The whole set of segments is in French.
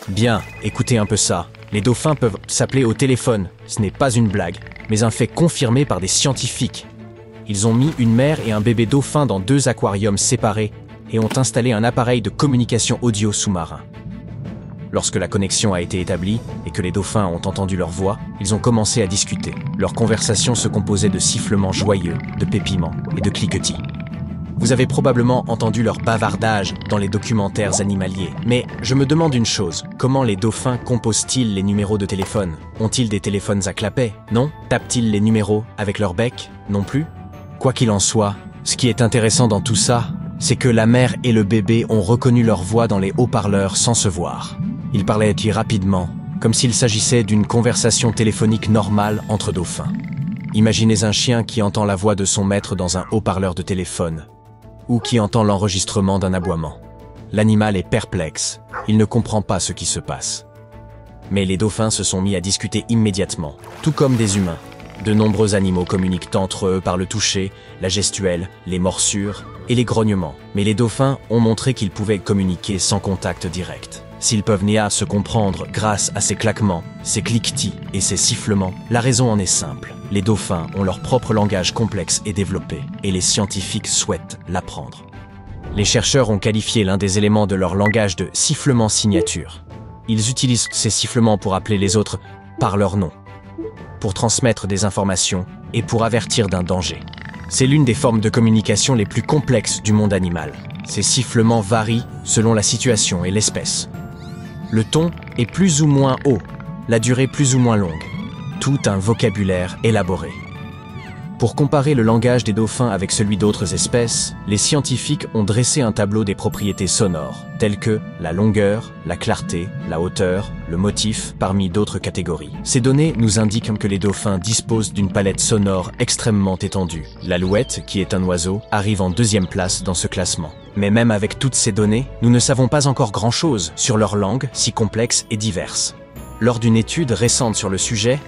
Bien, écoutez un peu ça. Les dauphins peuvent s'appeler au téléphone. Ce n'est pas une blague, mais un fait confirmé par des scientifiques. Ils ont mis une mère et un bébé dauphin dans 2 aquariums séparés et ont installé un appareil de communication audio sous-marin. Lorsque la connexion a été établie et que les dauphins ont entendu leur voix, ils ont commencé à discuter. Leur conversation se composait de sifflements joyeux, de pépiments et de cliquetis. Vous avez probablement entendu leur bavardage dans les documentaires animaliers. Mais je me demande une chose, comment les dauphins composent-ils les numéros de téléphone? Ont-ils des téléphones à clapet? Non? Tapent-ils les numéros avec leur bec? Non plus? Quoi qu'il en soit, ce qui est intéressant dans tout ça, c'est que la mère et le bébé ont reconnu leur voix dans les haut-parleurs sans se voir. Ils parlaient rapidement, comme s'il s'agissait d'une conversation téléphonique normale entre dauphins. Imaginez un chien qui entend la voix de son maître dans un haut-parleur de téléphone, ou qui entend l'enregistrement d'un aboiement. L'animal est perplexe, il ne comprend pas ce qui se passe. Mais les dauphins se sont mis à discuter immédiatement, tout comme des humains. De nombreux animaux communiquent entre eux par le toucher, la gestuelle, les morsures et les grognements. Mais les dauphins ont montré qu'ils pouvaient communiquer sans contact direct. S'ils peuvent se comprendre grâce à ces claquements, ces cliquetis et ces sifflements, la raison en est simple. Les dauphins ont leur propre langage complexe et développé, et les scientifiques souhaitent l'apprendre. Les chercheurs ont qualifié l'un des éléments de leur langage de sifflement signature. Ils utilisent ces sifflements pour appeler les autres par leur nom, pour transmettre des informations et pour avertir d'un danger. C'est l'une des formes de communication les plus complexes du monde animal. Ces sifflements varient selon la situation et l'espèce. Le ton est plus ou moins haut, la durée plus ou moins longue. Tout un vocabulaire élaboré. Pour comparer le langage des dauphins avec celui d'autres espèces, les scientifiques ont dressé un tableau des propriétés sonores, telles que la longueur, la clarté, la hauteur, le motif, parmi d'autres catégories. Ces données nous indiquent que les dauphins disposent d'une palette sonore extrêmement étendue. L'alouette, qui est un oiseau, arrive en 2e place dans ce classement. Mais même avec toutes ces données, nous ne savons pas encore grand-chose sur leur langue si complexe et diverse. Lors d'une étude récente sur le sujet,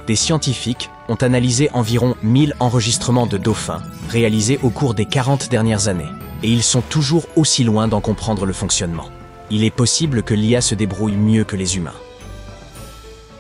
des scientifiques ont analysé environ 1000 enregistrements de dauphins réalisés au cours des 40 dernières années. Et ils sont toujours aussi loin d'en comprendre le fonctionnement. Il est possible que l'IA se débrouille mieux que les humains.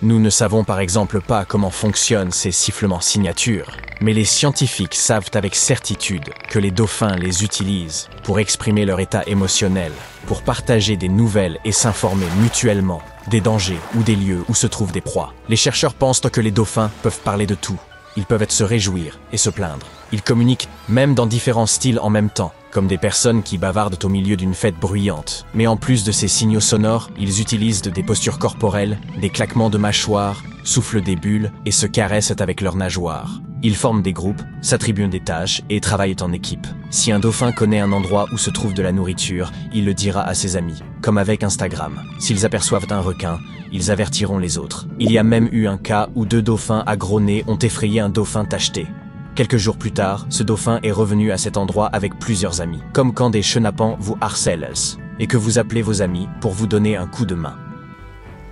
Nous ne savons par exemple pas comment fonctionnent ces sifflements signatures, mais les scientifiques savent avec certitude que les dauphins les utilisent pour exprimer leur état émotionnel, pour partager des nouvelles et s'informer mutuellement des dangers ou des lieux où se trouvent des proies. Les chercheurs pensent que les dauphins peuvent parler de tout. Ils peuvent se réjouir et se plaindre. Ils communiquent même dans différents styles en même temps, comme des personnes qui bavardent au milieu d'une fête bruyante. Mais en plus de ces signaux sonores, ils utilisent des postures corporelles, des claquements de mâchoires, soufflent des bulles et se caressent avec leurs nageoires. Ils forment des groupes, s'attribuent des tâches et travaillent en équipe. Si un dauphin connaît un endroit où se trouve de la nourriture, il le dira à ses amis, comme avec Instagram. S'ils aperçoivent un requin, ils avertiront les autres. Il y a même eu un cas où 2 dauphins à gros nez ont effrayé un dauphin tacheté. Quelques jours plus tard, ce dauphin est revenu à cet endroit avec plusieurs amis, comme quand des chenapans vous harcèlent et que vous appelez vos amis pour vous donner un coup de main.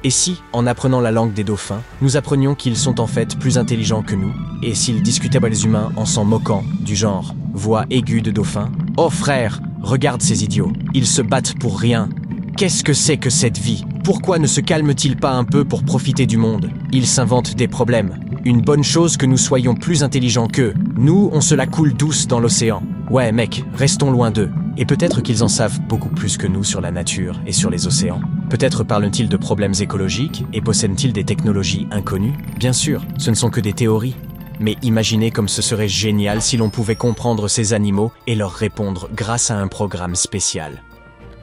Et si, en apprenant la langue des dauphins, nous apprenions qu'ils sont en fait plus intelligents que nous, et s'ils discutaient avec les humains en s'en moquant, du genre « voix aiguë de dauphin »« Oh frère, regarde ces idiots, ils se battent pour rien. Qu'est-ce que c'est que cette vie? Pourquoi ne se calment-ils pas un peu pour profiter du monde? Ils s'inventent des problèmes. Une bonne chose que nous soyons plus intelligents qu'eux. Nous, on se la coule douce dans l'océan. Ouais mec, restons loin d'eux. Et peut-être qu'ils en savent beaucoup plus que nous sur la nature et sur les océans. Peut-être parlent-ils de problèmes écologiques et possèdent-ils des technologies inconnues? Bien sûr, ce ne sont que des théories. Mais imaginez comme ce serait génial si l'on pouvait comprendre ces animaux et leur répondre grâce à un programme spécial.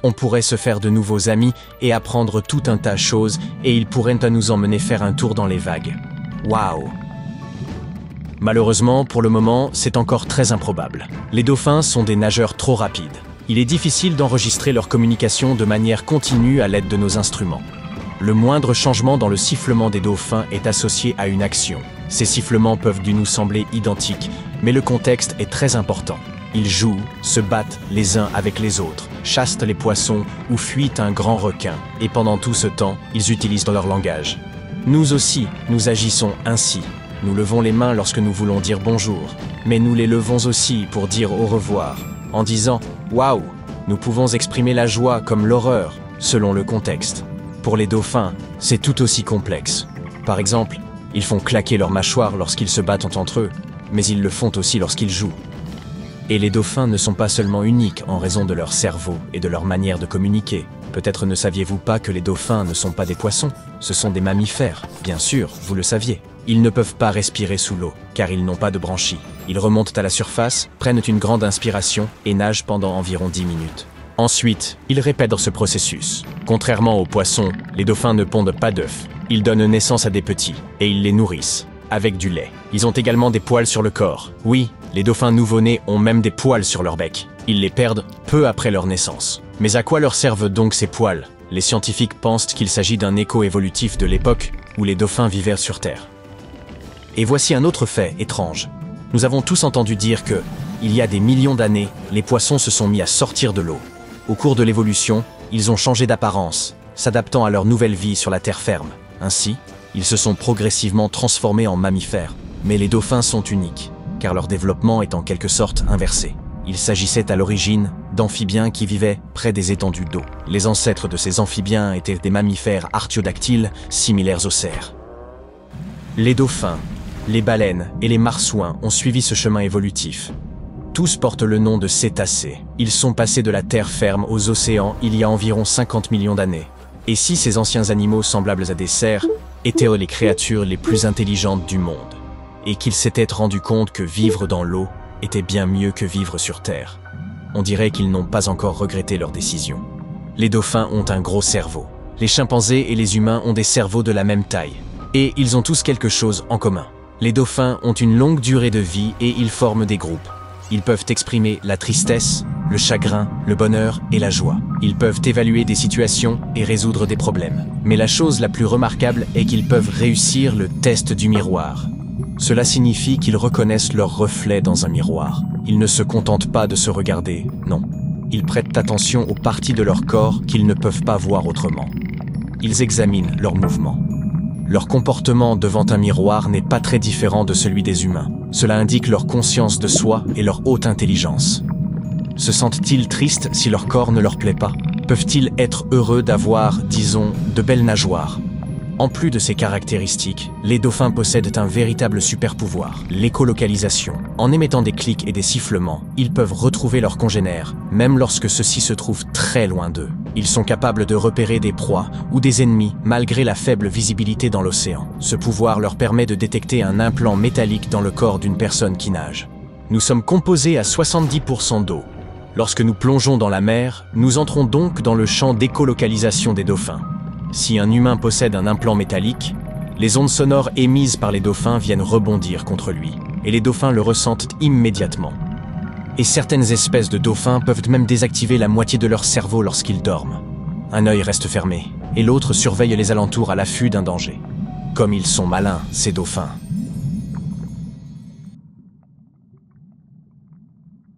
On pourrait se faire de nouveaux amis et apprendre tout un tas de choses et ils pourraient nous emmener faire un tour dans les vagues. Waouh! Malheureusement, pour le moment, c'est encore très improbable. Les dauphins sont des nageurs trop rapides. Il est difficile d'enregistrer leur communication de manière continue à l'aide de nos instruments. Le moindre changement dans le sifflement des dauphins est associé à une action. Ces sifflements peuvent nous sembler identiques, mais le contexte est très important. Ils jouent, se battent les uns avec les autres, chassent les poissons ou fuient un grand requin. Et pendant tout ce temps, ils utilisent leur langage. Nous aussi, nous agissons ainsi. Nous levons les mains lorsque nous voulons dire bonjour, mais nous les levons aussi pour dire au revoir. En disant « Waouh !» nous pouvons exprimer la joie comme l'horreur, selon le contexte. Pour les dauphins, c'est tout aussi complexe. Par exemple, ils font claquer leurs mâchoires lorsqu'ils se battent entre eux, mais ils le font aussi lorsqu'ils jouent. Et les dauphins ne sont pas seulement uniques en raison de leur cerveau et de leur manière de communiquer. Peut-être ne saviez-vous pas que les dauphins ne sont pas des poissons, ce sont des mammifères. Bien sûr, vous le saviez. Ils ne peuvent pas respirer sous l'eau, car ils n'ont pas de branchies. Ils remontent à la surface, prennent une grande inspiration et nagent pendant environ 10 minutes. Ensuite, ils répètent ce processus. Contrairement aux poissons, les dauphins ne pondent pas d'œufs. Ils donnent naissance à des petits, et ils les nourrissent, avec du lait. Ils ont également des poils sur le corps. Oui, les dauphins nouveau-nés ont même des poils sur leur bec. Ils les perdent peu après leur naissance. Mais à quoi leur servent donc ces poils? Les scientifiques pensent qu'il s'agit d'un écho évolutif de l'époque où les dauphins vivaient sur Terre. Et voici un autre fait étrange. Nous avons tous entendu dire que, il y a des millions d'années, les poissons se sont mis à sortir de l'eau. Au cours de l'évolution, ils ont changé d'apparence, s'adaptant à leur nouvelle vie sur la terre ferme. Ainsi, ils se sont progressivement transformés en mammifères. Mais les dauphins sont uniques, car leur développement est en quelque sorte inversé. Il s'agissait à l'origine d'amphibiens qui vivaient près des étendues d'eau. Les ancêtres de ces amphibiens étaient des mammifères artiodactyles similaires aux cerfs. Les dauphins, les baleines et les marsouins ont suivi ce chemin évolutif. Tous portent le nom de cétacés. Ils sont passés de la terre ferme aux océans il y a environ 50 millions d'années. Et si ces anciens animaux semblables à des cerfs étaient les créatures les plus intelligentes du monde, et qu'ils s'étaient rendus compte que vivre dans l'eau était bien mieux que vivre sur Terre, on dirait qu'ils n'ont pas encore regretté leur décision. Les dauphins ont un gros cerveau. Les chimpanzés et les humains ont des cerveaux de la même taille. Et ils ont tous quelque chose en commun. Les dauphins ont une longue durée de vie et ils forment des groupes. Ils peuvent exprimer la tristesse, le chagrin, le bonheur et la joie. Ils peuvent évaluer des situations et résoudre des problèmes. Mais la chose la plus remarquable est qu'ils peuvent réussir le test du miroir. Cela signifie qu'ils reconnaissent leur reflet dans un miroir. Ils ne se contentent pas de se regarder, non. Ils prêtent attention aux parties de leur corps qu'ils ne peuvent pas voir autrement. Ils examinent leurs mouvements. Leur comportement devant un miroir n'est pas très différent de celui des humains. Cela indique leur conscience de soi et leur haute intelligence. Se sentent-ils tristes si leur corps ne leur plaît pas? Peuvent-ils être heureux d'avoir, disons, de belles nageoires? En plus de ces caractéristiques, les dauphins possèdent un véritable super-pouvoir, l'écolocalisation. En émettant des clics et des sifflements, ils peuvent retrouver leurs congénères, même lorsque ceux-ci se trouvent très loin d'eux. Ils sont capables de repérer des proies ou des ennemis malgré la faible visibilité dans l'océan. Ce pouvoir leur permet de détecter un implant métallique dans le corps d'une personne qui nage. Nous sommes composés à 70% d'eau. Lorsque nous plongeons dans la mer, nous entrons donc dans le champ d'écolocalisation des dauphins. Si un humain possède un implant métallique, les ondes sonores émises par les dauphins viennent rebondir contre lui, et les dauphins le ressentent immédiatement. Et certaines espèces de dauphins peuvent même désactiver la moitié de leur cerveau lorsqu'ils dorment. Un œil reste fermé, et l'autre surveille les alentours à l'affût d'un danger. Comme ils sont malins, ces dauphins.